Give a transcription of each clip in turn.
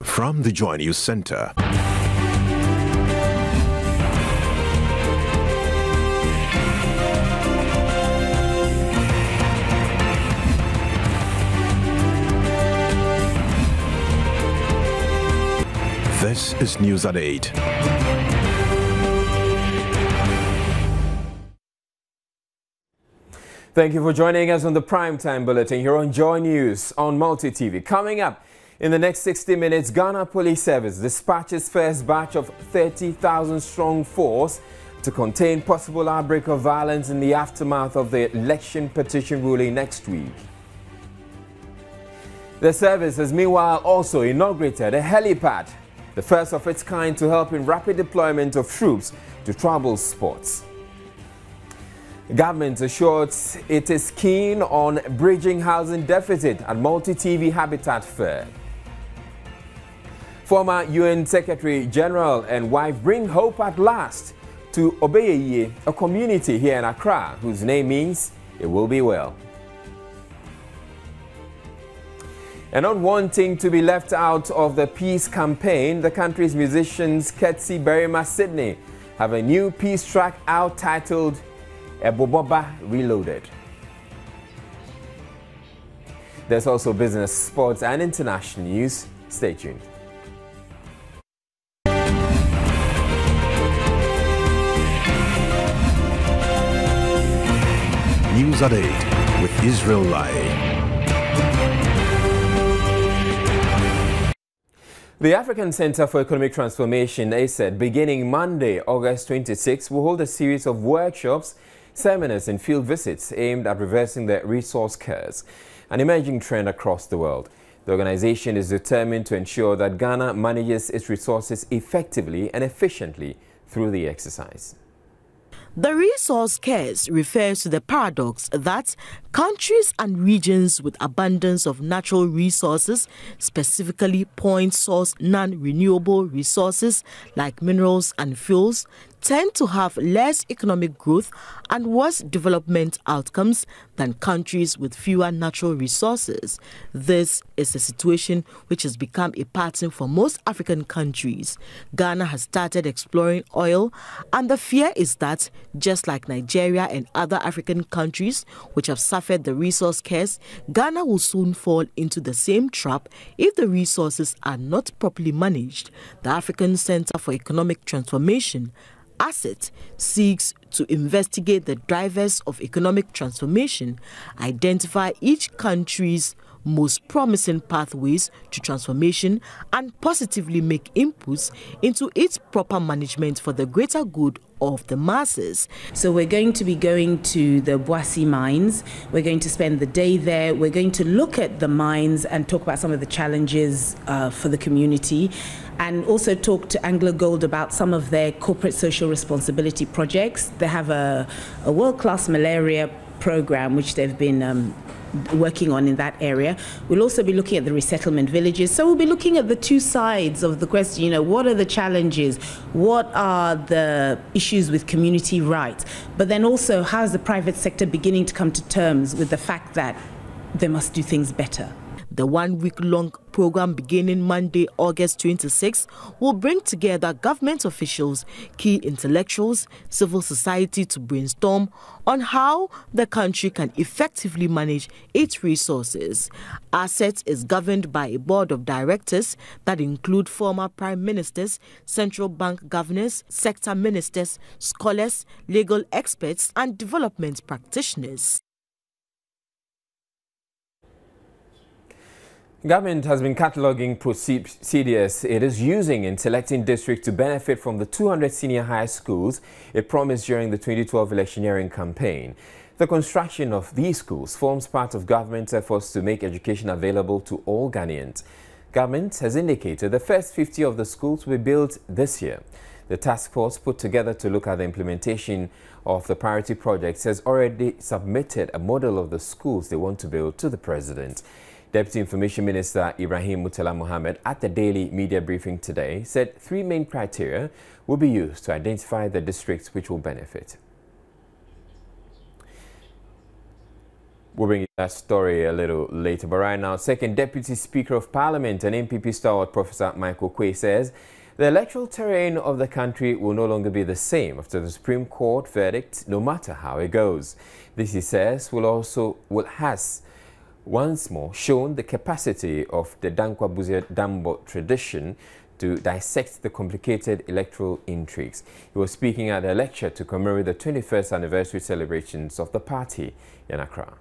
From the Joy News Center. This is News at 8. Thank you for joining us on the Primetime Bulletin here on Joy News on Multi TV. Coming up in the next 60 minutes, Ghana Police Service dispatches first batch of 30,000 strong force to contain possible outbreak of violence in the aftermath of the election petition ruling next week. The service has meanwhile also inaugurated a helipad, the first of its kind to help in rapid deployment of troops to troubled spots. The government assures it is keen on bridging housing deficit at Multi-TV Habitat Fair. Former UN Secretary General and wife bring hope at last to Obeyeye, a community here in Accra whose name means it will be well. And not wanting to be left out of the peace campaign, the country's musicians Ketsi Barima Sydney have a new peace track out titled Eboboba Reloaded. There's also business, sports and international news. Stay tuned. News at 8 with Israel Lai. The African Center for Economic Transformation, ACET, beginning Monday, August 26, will hold a series of workshops, seminars and field visits aimed at reversing the resource curse, an emerging trend across the world. The organization is determined to ensure that Ghana manages its resources effectively and efficiently through the exercise. The resource curse refers to the paradox that countries and regions with abundance of natural resources, specifically point-source non-renewable resources like minerals and fuels, tend to have less economic growth and worse development outcomes than countries with fewer natural resources. This is a situation which has become a pattern for most African countries. Ghana has started exploring oil, and the fear is that, just like Nigeria and other African countries which have suffered the resource curse, Ghana will soon fall into the same trap if the resources are not properly managed. The African Center for Economic Transformation, ACET, seeks to investigate the drivers of economic transformation, identify each country's most promising pathways to transformation, and positively make inputs into its proper management for the greater good of the masses. So we're going to be going to the Boissy mines. We're going to spend the day there. We're going to look at the mines and talk about some of the challenges for the community, and also talk to Anglo Gold about some of their corporate social responsibility projects. They have a world-class malaria program which they've been working on in that area. We'll also be looking at the resettlement villages. So we'll be looking at the two sides of the question. You know, what are the challenges? What are the issues with community rights? But then also, how is the private sector beginning to come to terms with the fact that they must do things better? The one-week-long program beginning Monday, August 26, will bring together government officials, key intellectuals, civil society to brainstorm on how the country can effectively manage its resources. ACET is governed by a board of directors that include former prime ministers, central bank governors, sector ministers, scholars, legal experts, and development practitioners. Government has been cataloguing procedures it is using in selecting districts to benefit from the 200 senior high schools it promised during the 2012 electioneering campaign. The construction of these schools forms part of government's efforts to make education available to all Ghanaians. Government has indicated the first 50 of the schools will be built this year. The task force put together to look at the implementation of the priority projects has already submitted a model of the schools they want to build to the president. Deputy Information Minister Ibrahim Mutala Mohammed at the daily media briefing today said 3 main criteria will be used to identify the districts which will benefit. We'll bring you that story a little later, but right now, Second Deputy Speaker of Parliament and MPP stalwart Professor Anokye says the electoral terrain of the country will no longer be the same after the Supreme Court verdict, no matter how it goes. This, he says, has once more shown the capacity of the Dankwa Buzia Dambo tradition to dissect the complicated electoral intrigues. He was speaking at a lecture to commemorate the 21st anniversary celebrations of the party in Accra.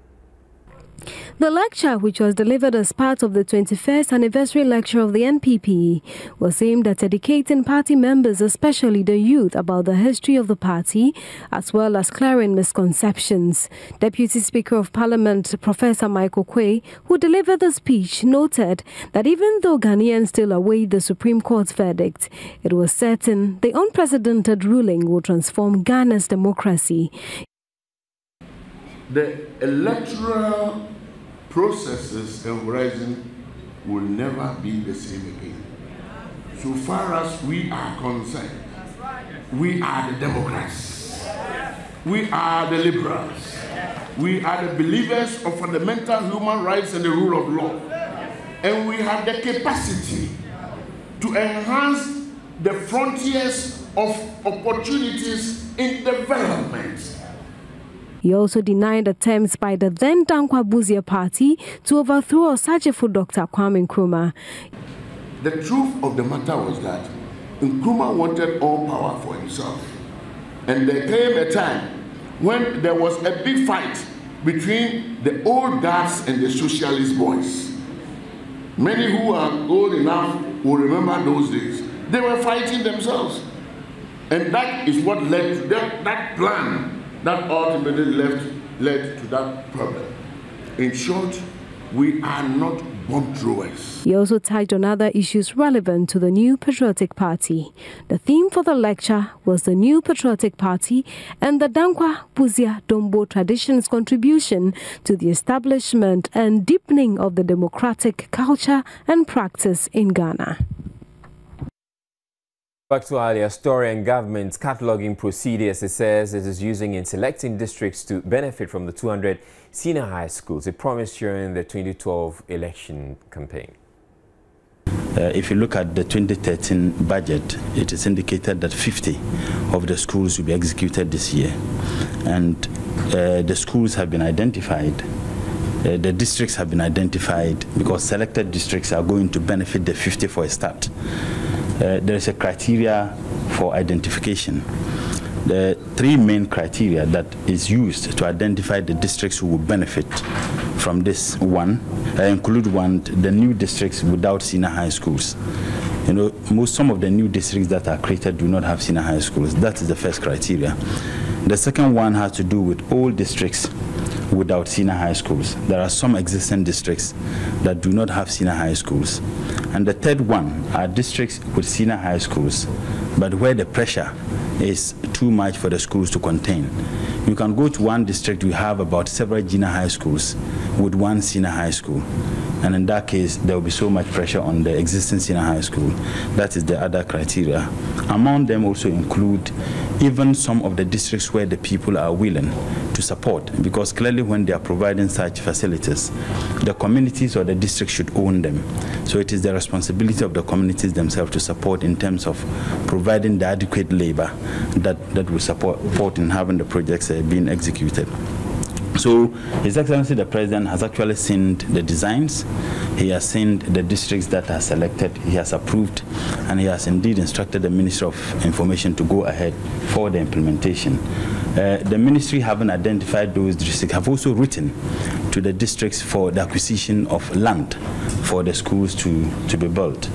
The lecture, which was delivered as part of the 21st anniversary lecture of the NPP, was aimed at educating party members, especially the youth, about the history of the party, as well as clearing misconceptions. Deputy Speaker of Parliament, Professor Anokye, who delivered the speech, noted that even though Ghanaians still await the Supreme Court's verdict, it was certain the unprecedented ruling will transform Ghana's democracy. The electoral processes and horizon will never be the same again. So far as we are concerned, we are the Democrats, we are the liberals, we are the believers of fundamental human rights and the rule of law, and we have the capacity to enhance the frontiers of opportunities in development. He also denied attempts by the then Dankwa Buzia party to overthrow Osei Dr. Kwame Nkrumah. The truth of the matter was that Nkrumah wanted all power for himself. And there came a time when there was a big fight between the old guards and the socialist boys. Many who are old enough will remember those days. They were fighting themselves. And that is what led to that plan that ultimately led to that problem. In short, we are not bomb throwers. He also touched on other issues relevant to the new patriotic party. The theme for the lecture was the new patriotic party and the Dankwa Buzia Dombo tradition's contribution to the establishment and deepening of the democratic culture and practice in Ghana. Back to earlier story, and government's cataloguing procedures, it says it is using in selecting districts to benefit from the 200 senior high schools it promised during the 2012 election campaign. If you look at the 2013 budget, it is indicated that 50 of the schools will be executed this year. And the schools have been identified. The districts have been identified because selected districts are going to benefit the 50 for a start. There is a criteria for identification. The three main criteria that is used to identify the districts who will benefit from this include the new districts without senior high schools. You know, some of the new districts that are created do not have senior high schools. That is the first criteria. The second one has to do with all districts without senior high schools. There are some existing districts that do not have senior high schools. And the third one are districts with senior high schools, but where the pressure is too much for the schools to contain. You can go to one district, we have about several junior high schools with one senior high school. And in that case, there will be so much pressure on the existing senior high school. That is the other criteria. Among them also include even some of the districts where the people are willing to support, because clearly when they are providing such facilities, the communities or the district should own them. So it is the responsibility of the communities themselves to support in terms of providing the adequate labor that will support in having the projects being executed. So His Excellency the President has actually seen the designs, he has seen the districts that are selected, he has approved, and he has indeed instructed the Ministry of Information to go ahead for the implementation. The ministry, having identified those districts, have also written to the districts for the acquisition of land for the schools to be built.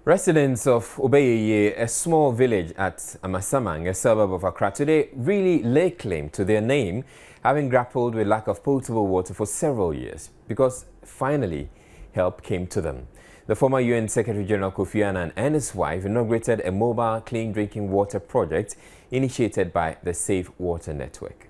Residents of Obeyeye, a small village at Amasamang, a suburb of Accra, today really lay claim to their name, having grappled with lack of potable water for several years, because finally help came to them. The former UN Secretary General Kofi Annan and his wife inaugurated a mobile clean drinking water project initiated by the Safe Water Network.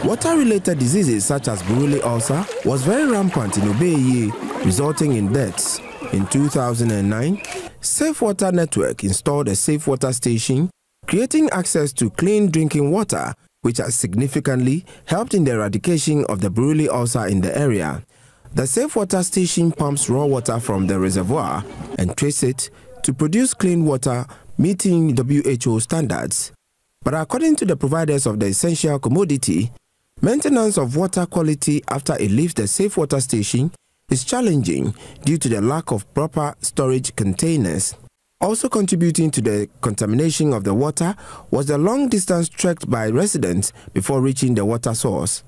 Water-related diseases such as Buruli ulcer was very rampant in Obeyeye, resulting in deaths. In 2009, Safe Water Network installed a Safe Water station, creating access to clean drinking water which has significantly helped in the eradication of the Buruli ulcer in the area. The Safe Water Station pumps raw water from the reservoir and treats it to produce clean water meeting WHO standards. But according to the providers of the essential commodity, maintenance of water quality after it leaves the Safe Water Station is challenging due to the lack of proper storage containers. Also contributing to the contamination of the water was the long distance trekked by residents before reaching the water source.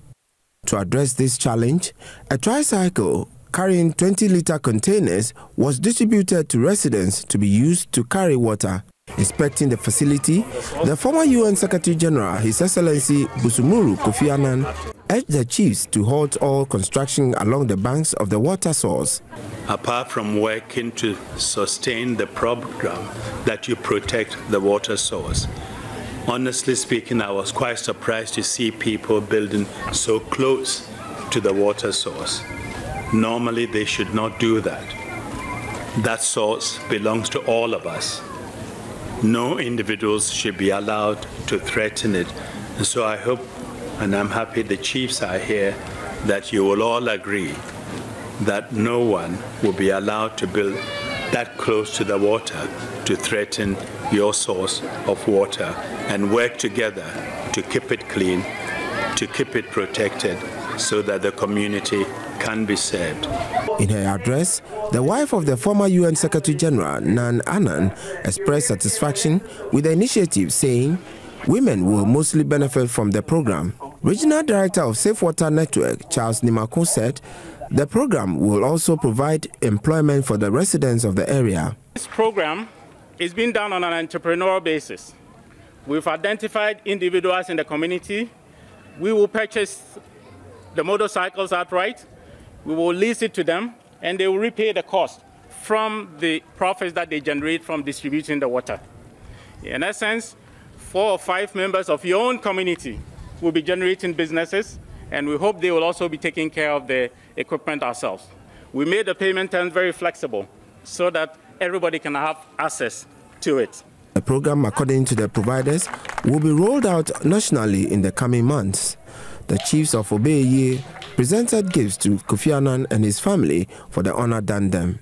To address this challenge, a tricycle carrying 20-liter containers was distributed to residents to be used to carry water. Inspecting the facility, the former UN Secretary General, His Excellency Busumuru Kofi Annan, urged the chiefs to halt all construction along the banks of the water source. Apart from working to sustain the program that you protect the water source, honestly speaking, I was quite surprised to see people building so close to the water source. Normally, they should not do that. That source belongs to all of us. No individuals should be allowed to threaten it. And so I hope, and I'm happy the chiefs are here, that you will all agree that no one will be allowed to build that close to the water to threaten your source of water, and work together to keep it clean, to keep it protected, so that the community can be served. In her address, the wife of the former UN Secretary General, ANANE, expressed satisfaction with the initiative, saying women will mostly benefit from the program. Regional Director of Safe Water Network, Charles Nimako, said the program will also provide employment for the residents of the area. This program is being done on an entrepreneurial basis. We've identified individuals in the community. We will purchase the motorcycles outright. We will lease it to them, and they will repay the cost from the profits that they generate from distributing the water. In essence, 4 or 5 members of your own community will be generating businesses, and we hope they will also be taking care of the equipment ourselves. We made the payment terms very flexible so that everybody can have access to it. The program, according to the providers, will be rolled out nationally in the coming months. The chiefs of Obeye presented gifts to Kofi Annan and his family for the honor done them.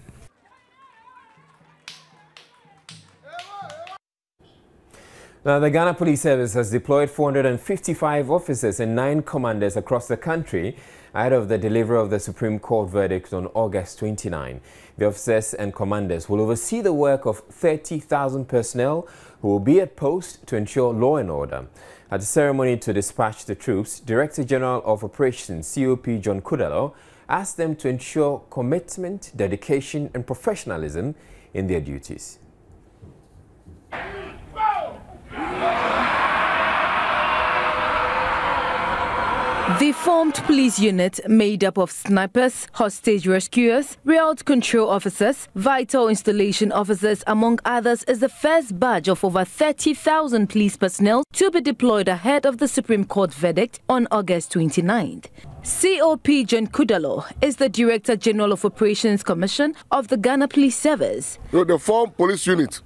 Now, the Ghana Police Service has deployed 455 officers and 9 commanders across the country ahead of the delivery of the Supreme Court verdict on August 29. The officers and commanders will oversee the work of 30,000 personnel who will be at post to ensure law and order. At the ceremony to dispatch the troops, Director General of Operations COP John KUDALOR asked them to ensure commitment, dedication and professionalism in their duties. The formed police unit, made up of snipers, hostage rescuers, route control officers, vital installation officers, among others, is the first batch of over 30,000 police personnel to be deployed ahead of the Supreme Court verdict on August 29th. COP John KUDALOR is the Director General of Operations Commission of the Ghana Police Service. The formed police unit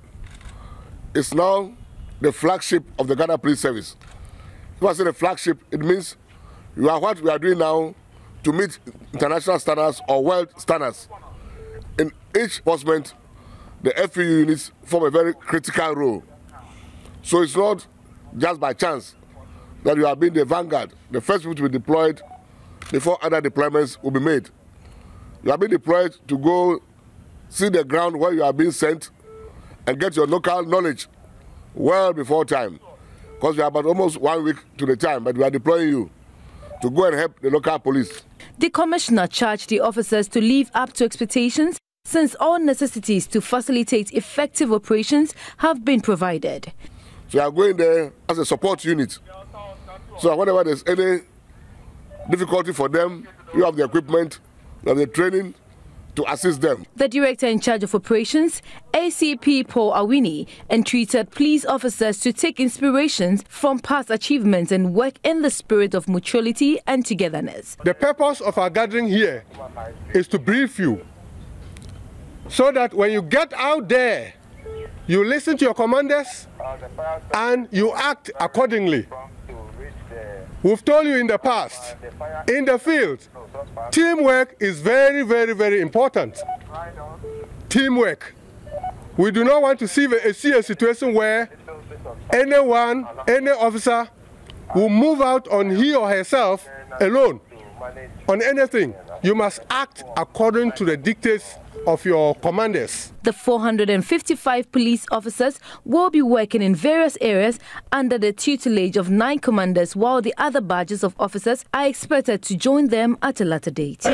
is now the flagship of the Ghana Police Service. When I say the flagship, it means you are what we are doing now to meet international standards or world standards. In each enforcement, the FU units form a very critical role. So it's not just by chance that you are being the vanguard, the first people to be deployed before other deployments will be made. You are being deployed to go see the ground where you are being sent and get your local knowledge well before time. Because we are about almost 1 week to the time, but we are deploying you to go and help the local police. The commissioner charged the officers to live up to expectations since all necessities to facilitate effective operations have been provided. So you are going there as a support unit. So whenever there's any difficulty for them, you have the equipment, you have the training to assist them. The director in charge of operations, ACP Paul Awini, entreated police officers to take inspirations from past achievements and work in the spirit of mutuality and togetherness. The purpose of our gathering here is to brief you so that when you get out there, you listen to your commanders and you act accordingly. We've told you in the past, in the field, teamwork is very, very, very important. Teamwork. We do not want to see a situation where any officer will move out on he or herself alone on anything. You must act according to the dictates of your commanders. The 455 police officers will be working in various areas under the tutelage of 9 commanders, while the other badges of officers are expected to join them at a later date.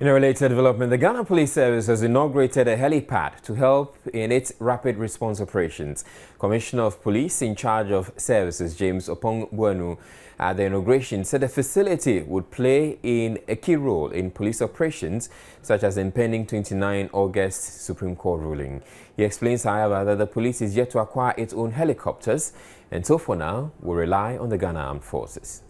In a related development, the Ghana Police Service has inaugurated a helipad to help in its rapid response operations. Commissioner of Police in charge of services, James Opong-Buenu, at the inauguration said the facility would play a key role in police operations, such as the impending 29 August Supreme Court ruling. He explains, however, that the police is yet to acquire its own helicopters, and so for now will rely on the Ghana Armed Forces.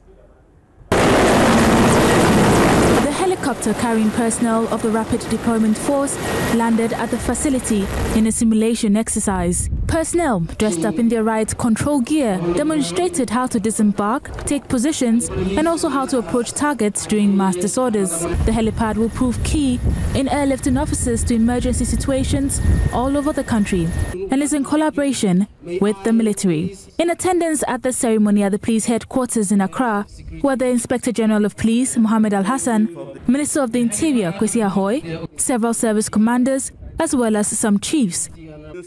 The helicopter carrying personnel of the Rapid Deployment Force landed at the facility in a simulation exercise. Personnel, dressed up in their riot control gear, demonstrated how to disembark, take positions, and also how to approach targets during mass disorders. The helipad will prove key in airlifting officers to emergency situations all over the country and is in collaboration with the military. In attendance at the ceremony at the police headquarters in Accra were the Inspector General of Police, Mohammed Al-Hassan, Minister of the Interior, Kwesi Ahoy, several service commanders, as well as some chiefs.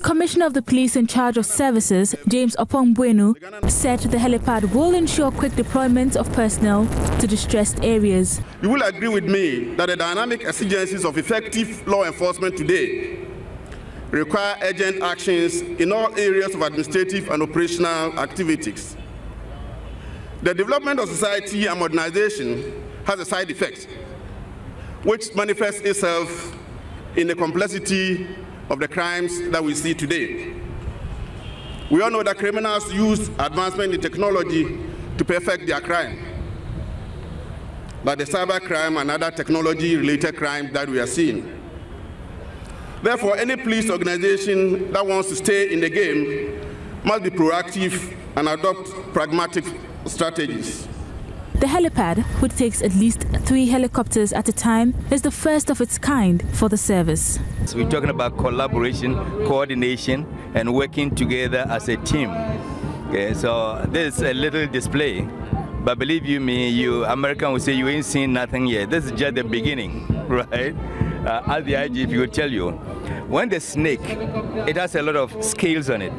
Commissioner of the Police in charge of services, James Opong-Buenu, said the helipad will ensure quick deployment of personnel to distressed areas. You will agree with me that the dynamic exigencies of effective law enforcement today require urgent actions in all areas of administrative and operational activities. The development of society and modernization has a side effect, which manifests itself in the complexity of the crimes that we see today. We all know that criminals use advancement in technology to perfect their crime, like the cyber crime and other technology-related crimes that we are seeing. Therefore, any police organization that wants to stay in the game must be proactive and adopt pragmatic strategies. The helipad, which takes at least 3 helicopters at a time, is the first of its kind for the service. So we're talking about collaboration, coordination, and working together as a team. Okay, so this is a little display, but believe you me, you American will say you ain't seen nothing yet. This is just the beginning, right? As the IGP will tell you, when the snake, it has a lot of scales on it.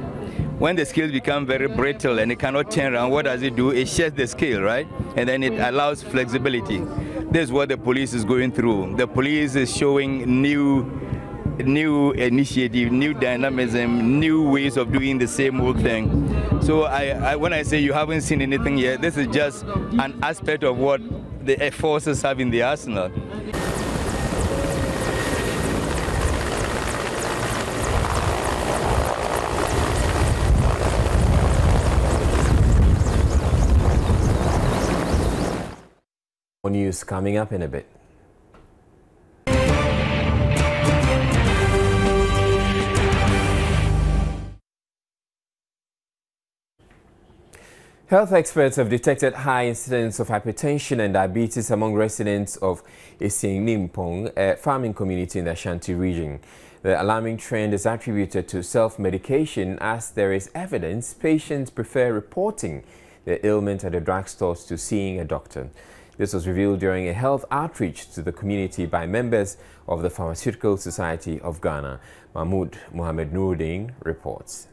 When the scales become very brittle and it cannot turn around, what does it do? It sheds the scale, right? And then it allows flexibility. This is what the police is going through. The police is showing new initiative, new dynamism, new ways of doing the same old thing. So when I say you haven't seen anything yet, this is just an aspect of what the forces have in the arsenal. News coming up in a bit. Health experts have detected high incidence of hypertension and diabetes among residents of Esienimpong, a farming community in the Ashanti region. The alarming trend is attributed to self-medication, as there is evidence patients prefer reporting their ailment at the drugstores to seeing a doctor. This was revealed during a health outreach to the community by members of the Pharmaceutical Society of Ghana. Mahmoud Mohamed Nuruddin reports.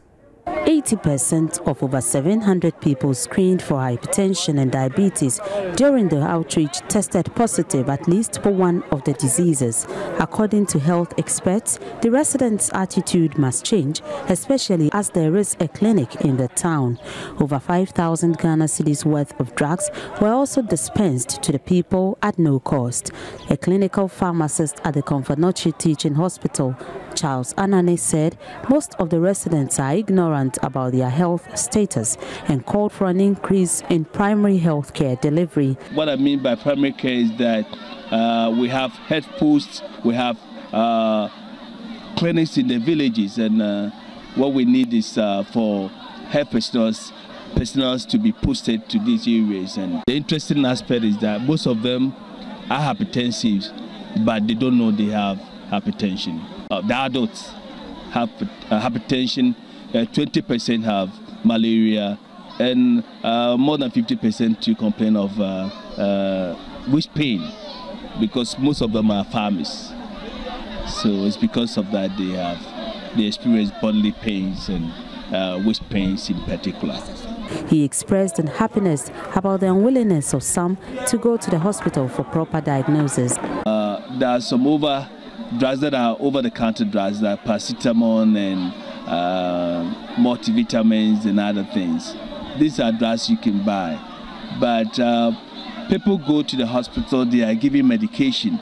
80% of over 700 people screened for hypertension and diabetes during the outreach tested positive at least for one of the diseases. According to health experts, the residents' attitude must change, especially as there is a clinic in the town. Over 5,000 Ghana cedis worth of drugs were also dispensed to the people at no cost. A clinical pharmacist at the Komfo Teaching Hospital, Charles Anane, said most of the residents are ignorant about their health status and called for an increase in primary health care delivery. What I mean by primary care is that we have health posts, we have clinics in the villages, and what we need is for health personnel to be posted to these areas. And the interesting aspect is that most of them are hypertensive, but they don't know they have hypertension. The adults have hypertension, 20% have malaria, and more than 50% to complain of waist pain, because most of them are farmers. So it's because of that they experience bodily pains and waist pains in particular. He expressed unhappiness about the unwillingness of some to go to the hospital for proper diagnosis. There are some drugs that are over-the-counter drugs, like paracetamol and multivitamins and other things. These are drugs you can buy. But people go to the hospital, they are given medication.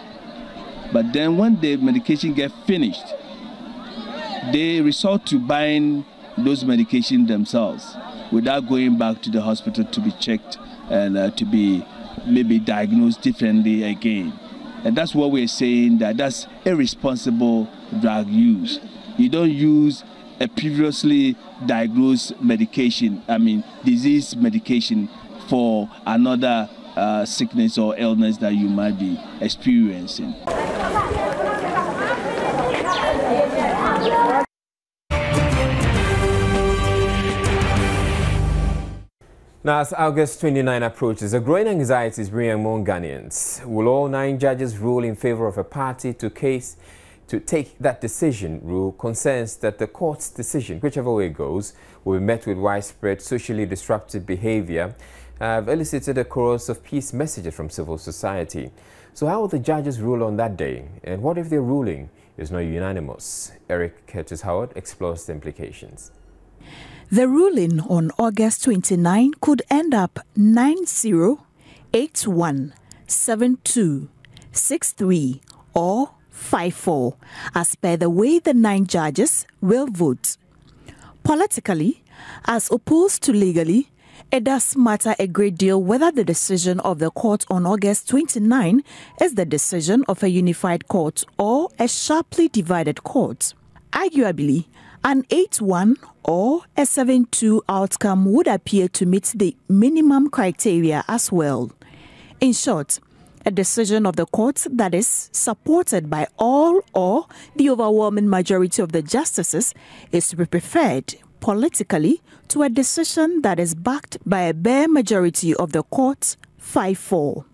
But then when the medication gets finished, they resort to buying those medications themselves without going back to the hospital to be checked and to be maybe diagnosed differently again. And that's what we're saying, that's irresponsible drug use. You don't use a previously diagnosed medication, disease medication, for another sickness or illness that you might be experiencing. Now, as August 29 approaches, a growing anxiety is brewing among Ghanaians. Will all 9 judges rule in favor of a party to take that decision? Rule concerns that the court's decision, whichever way it goes, will be met with widespread socially disruptive behavior, have elicited a chorus of peace messages from civil society. So how will the judges rule on that day? And what if their ruling is not unanimous? Eric Curtis Howard explores the implications. The ruling on August 29 could end up 9-0, 8-1, 7-2, 6-3 or 5-4, as per the way the 9 judges will vote. Politically, as opposed to legally, it does matter a great deal whether the decision of the court on August 29 is the decision of a unified court or a sharply divided court. Arguably, an 8-1 or a 7-2 outcome would appear to meet the minimum criteria as well. In short, a decision of the court that is supported by all or the overwhelming majority of the justices is to be preferred politically to a decision that is backed by a bare majority of the court, 5-4.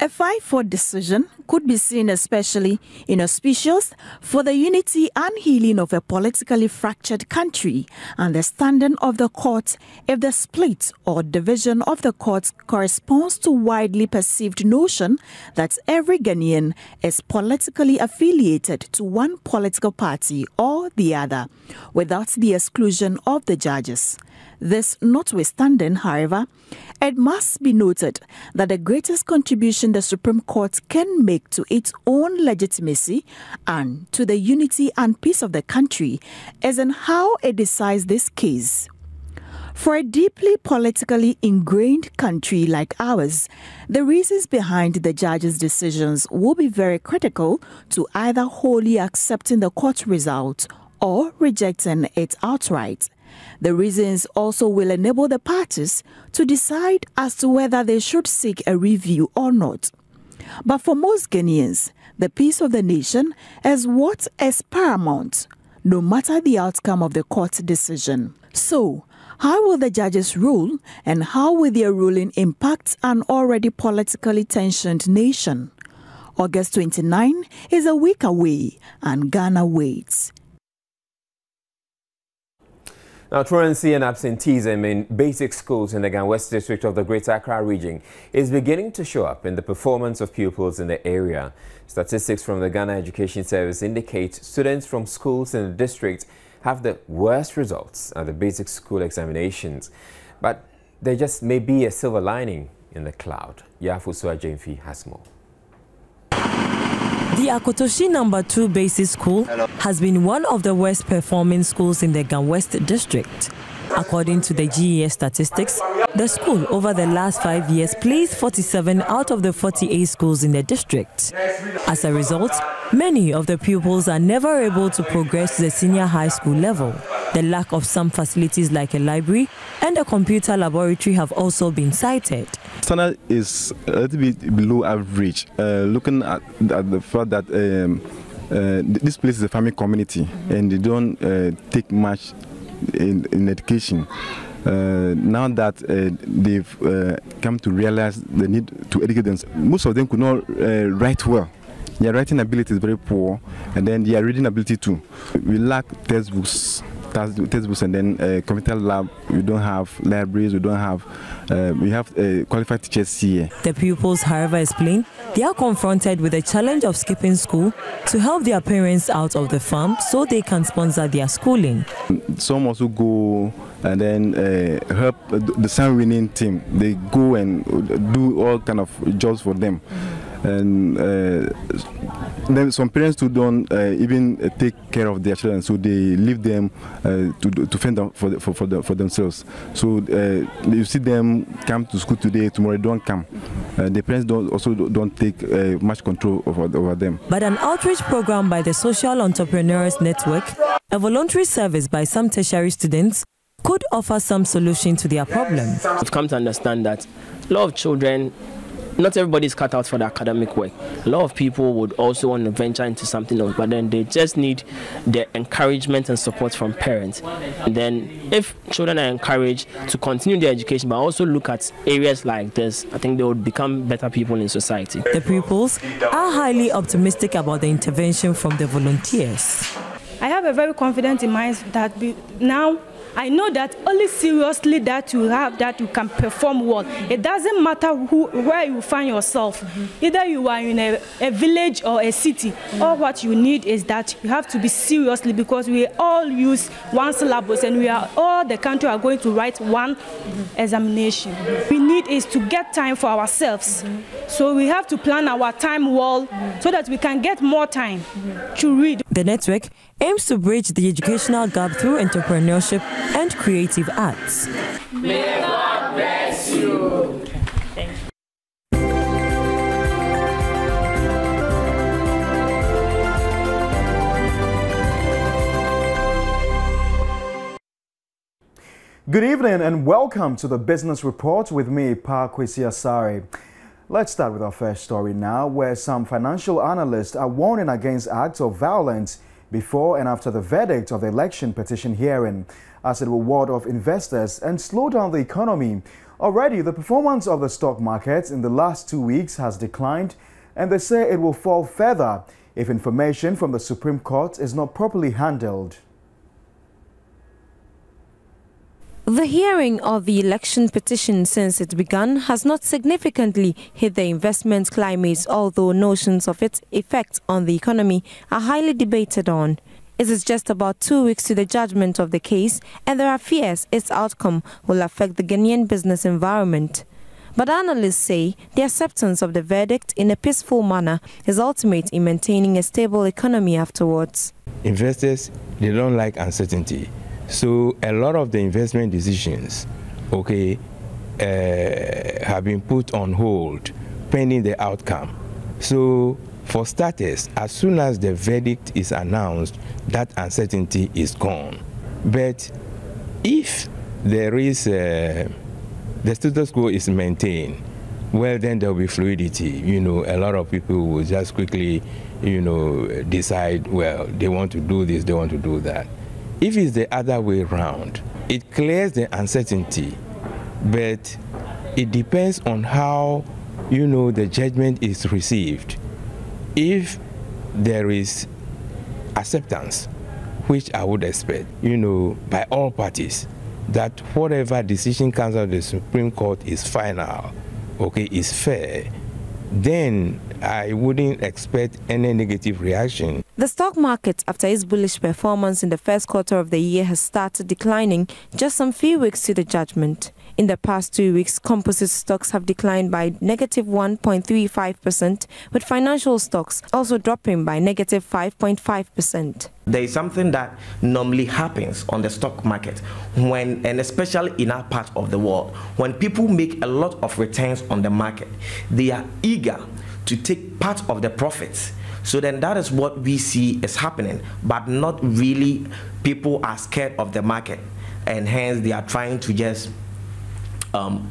A 5-4 decision could be seen especially inauspicious for the unity and healing of a politically fractured country and the standing of the court if the split or division of the court corresponds to widely perceived notion that every Ghanaian is politically affiliated to one political party or the other, without the exclusion of the judges. This notwithstanding, however, it must be noted that the greatest contribution the Supreme Court can make to its own legitimacy and to the unity and peace of the country is in how it decides this case. For a deeply politically ingrained country like ours, the reasons behind the judges' decisions will be very critical to either wholly accepting the court result or rejecting it outright. The reasons also will enable the parties to decide as to whether they should seek a review or not. But for most Ghanaians, the peace of the nation is what is paramount, no matter the outcome of the court decision. So, how will the judges rule, and how will their ruling impact an already politically tensioned nation? August 29 is a week away, and Ghana waits. Now, truancy and absenteeism in basic schools in the West District of the Greater Accra region is beginning to show up in the performance of pupils in the area. Statistics from the Ghana Education Service indicate students from schools in the district have the worst results at the basic school examinations. But there just may be a silver lining in the cloud. Yafusua Jemfi has more. The Akotoshi No. 2 Basic School has been one of the worst performing schools in the West District. According to the GES statistics, the school over the last 5 years placed 47 out of the 48 schools in the district. As a result, many of the pupils are never able to progress to the senior high school level. The lack of some facilities like a library and a computer laboratory have also been cited. Standard is a little bit below average, looking at the fact that this place is a farming community and they don't take much in education. Now that they've come to realize the need to educate themselves, most of them could not write well. Their writing ability is very poor, and then their reading ability too. We lack textbooks, and then computer lab. We don't have libraries. We don't have. We have qualified teachers here. The pupils, however, explain they are confronted with the challenge of skipping school to help their parents out of the farm so they can sponsor their schooling. Some also go and then help the sun-winning team. They go and do all kind of jobs for them. And then some parents too don't even take care of their children, so they leave them to fend for themselves. So you see them come to school today, tomorrow they don't come. The parents don't take much control over them. But an outreach program by the Social Entrepreneurs Network, a voluntary service by some tertiary students, could offer some solution to their problem. We've come to understand that a lot of children, not everybody is cut out for the academic work. A lot of people would also want to venture into something else, but then they just need the encouragement and support from parents. And then if children are encouraged to continue their education, but also look at areas like this, I think they would become better people in society. The pupils are highly optimistic about the intervention from the volunteers. I have a very confident in mind that now I know that only seriously that you have that you can perform well. It doesn't matter where you find yourself. Either you are in a village or a city. All what you need is that you have to be seriously, because we all use one syllabus and all the country are going to write one examination. We need is to get time for ourselves. So we have to plan our time well so that we can get more time to read. The network aims to bridge the educational gap through entrepreneurship and creative arts. May God bless you. Thank you. Good evening and welcome to the Business Report with me, Asare. Let's start with our first story now, where some financial analysts are warning against acts of violence before and after the verdict of the election petition hearing, as it will ward off investors and slow down the economy. Already, the performance of the stock market in the last 2 weeks has declined, and they say it will fall further if information from the Supreme Court is not properly handled. The hearing of the election petition since it began has not significantly hit the investment climate, although notions of its effect on the economy are highly debated on. It is just about 2 weeks to the judgment of the case, and there are fears its outcome will affect the Ghanaian business environment. But analysts say the acceptance of the verdict in a peaceful manner is ultimate in maintaining a stable economy afterwards. Investors, they don't like uncertainty. So a lot of the investment decisions, have been put on hold pending the outcome. So for starters, as soon as the verdict is announced, that uncertainty is gone. But if there is the status quo is maintained, well, then there will be fluidity. A lot of people will just quickly, decide, well, they want to do this, they want to do that. If it's the other way around, it clears the uncertainty, but it depends on how, the judgment is received. If there is acceptance, which I would expect, by all parties, that whatever decision comes out of the Supreme Court is final, is fair, then I wouldn't expect any negative reaction. The stock market, after its bullish performance in the first quarter of the year, has started declining just some few weeks to the judgment. In the past 2 weeks, composite stocks have declined by negative 1.35%, with financial stocks also dropping by negative 5.5%. There is something that normally happens on the stock market when, and especially in our part of the world, when people make a lot of returns on the market, they are eager to take part of the profits So then that is what we see is happening, but not really. People are scared of the market, and hence they are trying to just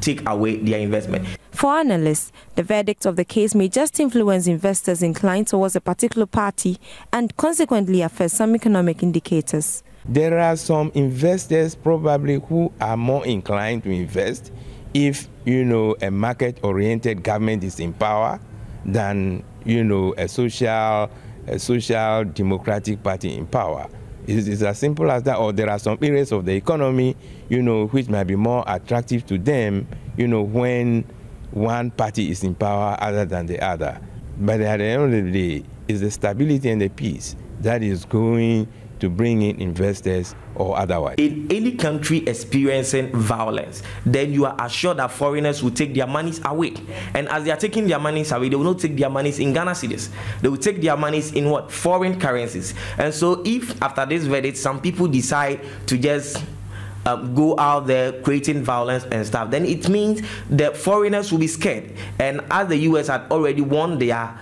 take away their investment. For analysts, the verdict of the case may just influence investors inclined towards a particular party and consequently affect some economic indicators. There are some investors probably who are more inclined to invest if, a market-oriented government is in power than, a social democratic party in power. It's as simple as that. Or there are some areas of the economy, which might be more attractive to them, when one party is in power other than the other. But at the end of the day, it's the stability and the peace that is going to bring in investors or otherwise. In any country experiencing violence, then you are assured that foreigners will take their monies away. And as they are taking their monies away, they will not take their monies in Ghana cedis. They will take their monies in what? Foreign currencies. And so if after this verdict, some people decide to just go out there creating violence and stuff, then it means the foreigners will be scared. And as the US had already won their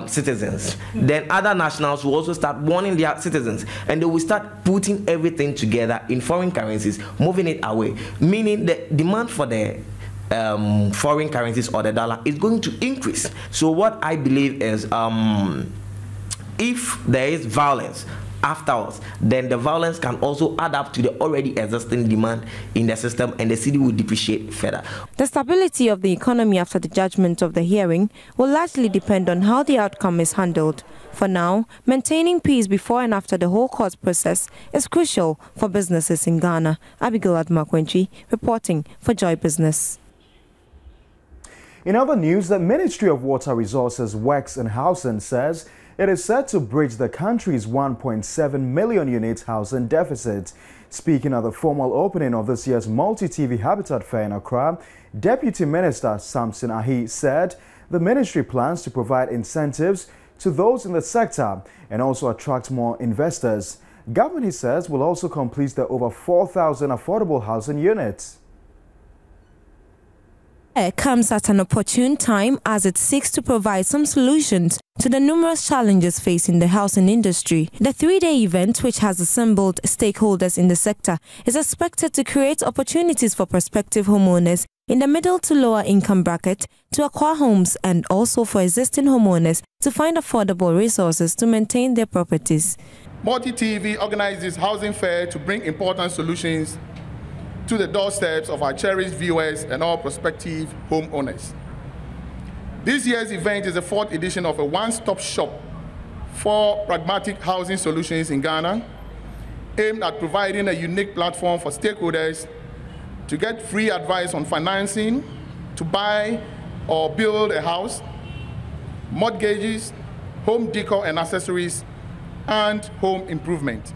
citizens, then other nationals will also start warning their citizens, and they will start putting everything together in foreign currencies, moving it away, meaning the demand for the foreign currencies or the dollar is going to increase. So what I believe is if there is violence afterwards, then the violence can also add up to the already existing demand in the system, and the city will depreciate further. The stability of the economy after the judgment of the hearing will largely depend on how the outcome is handled. For now, maintaining peace before and after the whole court process is crucial for businesses in Ghana. Abigail Admakwenchi reporting for Joy Business. In other news, the Ministry of Water Resources, Works and Housing says it is set to bridge the country's 1.7 million unit housing deficit. Speaking at the formal opening of this year's Multi-TV Habitat Fair in Accra, Deputy Minister Samson Ahi said the ministry plans to provide incentives to those in the sector and also attract more investors. Government, he says, will also complete the over 4,000 affordable housing units. It comes at an opportune time as it seeks to provide some solutions to the numerous challenges facing the housing industry. The three-day event, which has assembled stakeholders in the sector, is expected to create opportunities for prospective homeowners in the middle to lower income bracket to acquire homes, and also for existing homeowners to find affordable resources to maintain their properties. Multi-TV organizes housing fair to bring important solutions to the doorsteps of our cherished viewers and all prospective homeowners. This year's event is the fourth edition of a one-stop shop for pragmatic housing solutions in Ghana, aimed at providing a unique platform for stakeholders to get free advice on financing, to buy or build a house, mortgages, home decor and accessories, and home improvement.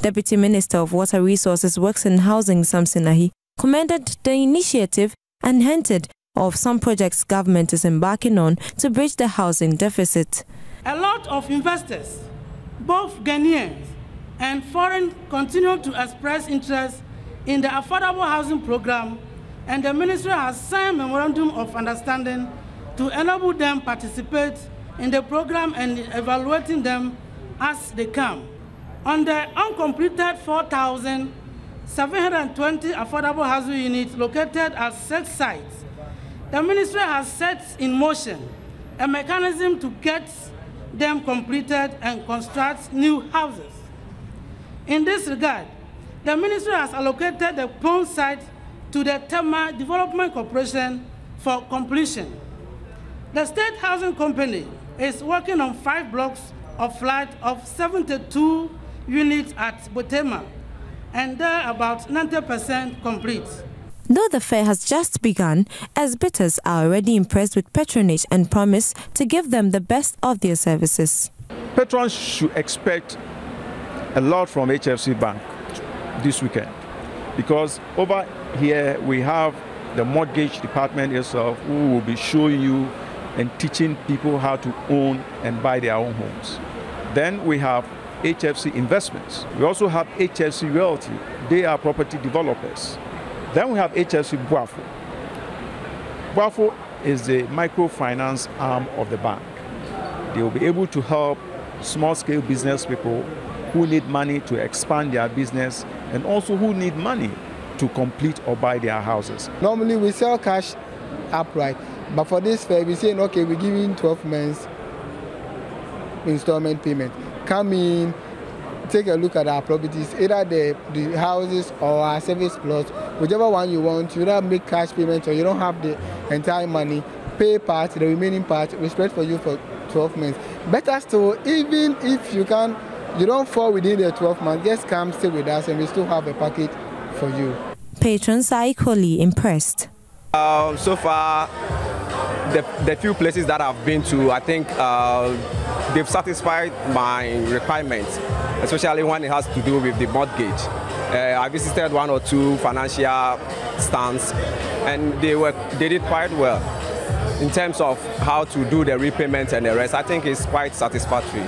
Deputy Minister of Water Resources, Works and Housing, Samson Ahi, commended the initiative and hinted of some projects government is embarking on to bridge the housing deficit. A lot of investors, both Ghanaians and foreign, continue to express interest in the affordable housing program, and the ministry has signed a memorandum of understanding to enable them participate in the program and evaluating them as they come. On the uncompleted 4,720 affordable housing units located at 6 sites, the ministry has set in motion a mechanism to get them completed and construct new houses. In this regard, the ministry has allocated the Pond site to the Tema Development Corporation for completion. The State Housing Company is working on 5 blocks of flat of 72 units at Botema, and they're about 90% complete. Though the fair has just begun, exhibitors are already impressed with patronage and promise to give them the best of their services. Patrons should expect a lot from HFC Bank this weekend, because over here we have the mortgage department itself, who will be showing you and teaching people how to own and buy their own homes. Then we have HFC Investments. We also have HFC Realty. They are property developers. Then we have HFC Boafo. Boafo is the microfinance arm of the bank. they will be able to help small-scale business people who need money to expand their business and also who need money to complete or buy their houses. Normally we sell cash upright, but for this fair we say, okay, we're giving 12 months installment payment. Come in, take a look at our properties, either the houses or our service plots, whichever one you want. You don't make cash payments or you don't have the entire money, pay part, the remaining part, we spread for you for 12 months. Better still, even if you don't fall within the 12 months, just come stay with us and we still have a package for you. Patrons are equally impressed. So far, the few places that I've been to, I think they've satisfied my requirements, especially when it has to do with the mortgage. I visited 1 or 2 financial stands, and they did quite well. In terms of how to do the repayment and the rest, I think it's quite satisfactory.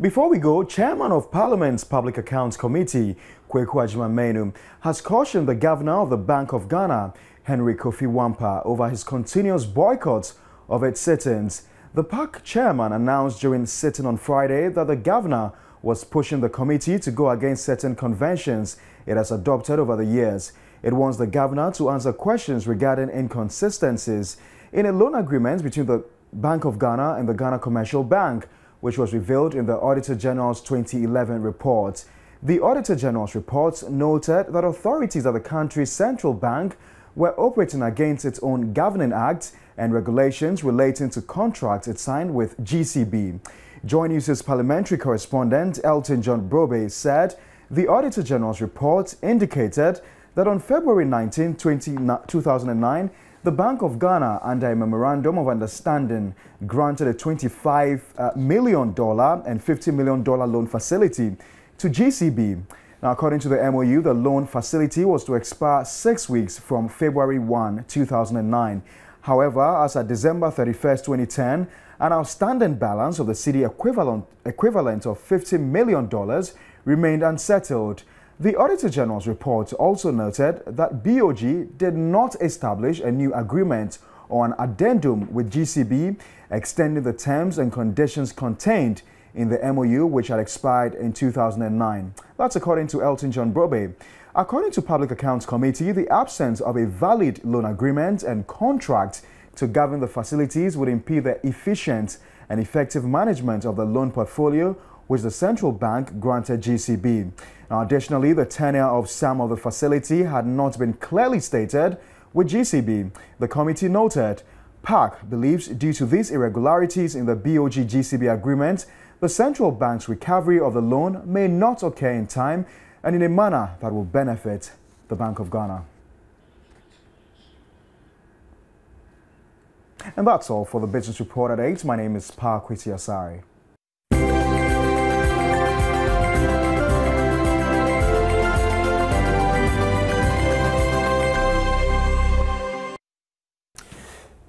Before we go, Chairman of Parliament's Public Accounts Committee, Kweku Agyeman-Manu, has cautioned the Governor of the Bank of Ghana, Henry Kofi Wampa, over his continuous boycott of its sittings. The PAC chairman announced during sitting on Friday that the Governor was pushing the committee to go against certain conventions it has adopted over the years. It wants the Governor to answer questions regarding inconsistencies in a loan agreement between the Bank of Ghana and the Ghana Commercial Bank, which was revealed in the Auditor General's 2011 report. The Auditor General's report noted that authorities at the country's central bank were operating against its own governing act and regulations relating to contracts it signed with GCB. Joy News' parliamentary correspondent Elton John Brobe said the Auditor General's report indicated that on February 19, 2009, the Bank of Ghana, under a Memorandum of Understanding, granted a $25 million and $50 million loan facility to GCB. Now, according to the MOU, the loan facility was to expire 6 weeks from February 1, 2009. However, as at December 31, 2010, an outstanding balance of the cedi equivalent of $50 million remained unsettled. The Auditor General's report also noted that BOG did not establish a new agreement or an addendum with GCB extending the terms and conditions contained in the MOU, which had expired in 2009. That's according to Elton John Brobe. According to Public Accounts Committee, the absence of a valid loan agreement and contract to govern the facilities would impede the efficient and effective management of the loan portfolio which the central bank granted GCB. Now, additionally, the tenure of some of the facility had not been clearly stated with GCB. The committee noted PAC believes due to these irregularities in the BOG-GCB agreement, the central bank's recovery of the loan may not occur in time and in a manner that will benefit the Bank of Ghana. And that's all for the Business Report at 8. My name is Pharmacist Asare.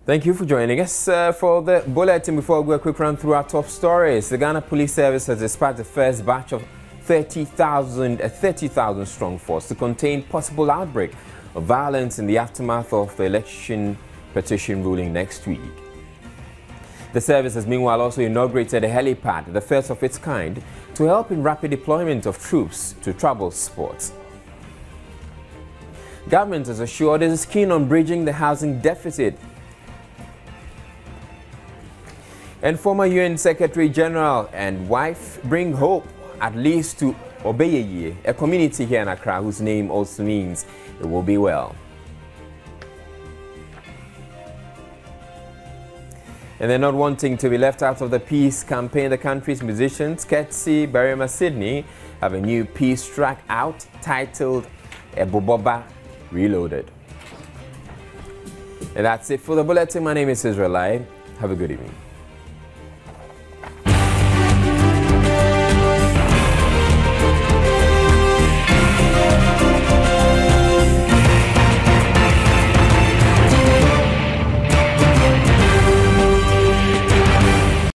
Thank you for joining us for the bulletin. Before we go a quick run through our top stories, the Ghana Police Service has dispatched the first batch of 30,000 strong force to contain possible outbreak of violence in the aftermath of the election petition ruling next week. The service has meanwhile also inaugurated a helipad, the first of its kind, to help in rapid deployment of troops to troubled spots. Government has assured it is keen on bridging the housing deficit. And former UN Secretary General and wife bring hope, at least to Obeyeye, a community here in Accra whose name also means it will be well. And they're not wanting to be left out of the peace campaign. The country's musicians, courtesy Barima Sydney, have a new peace track out titled Eboboba Reloaded. And that's it for the bulletin. My name is Israel. Have a good evening.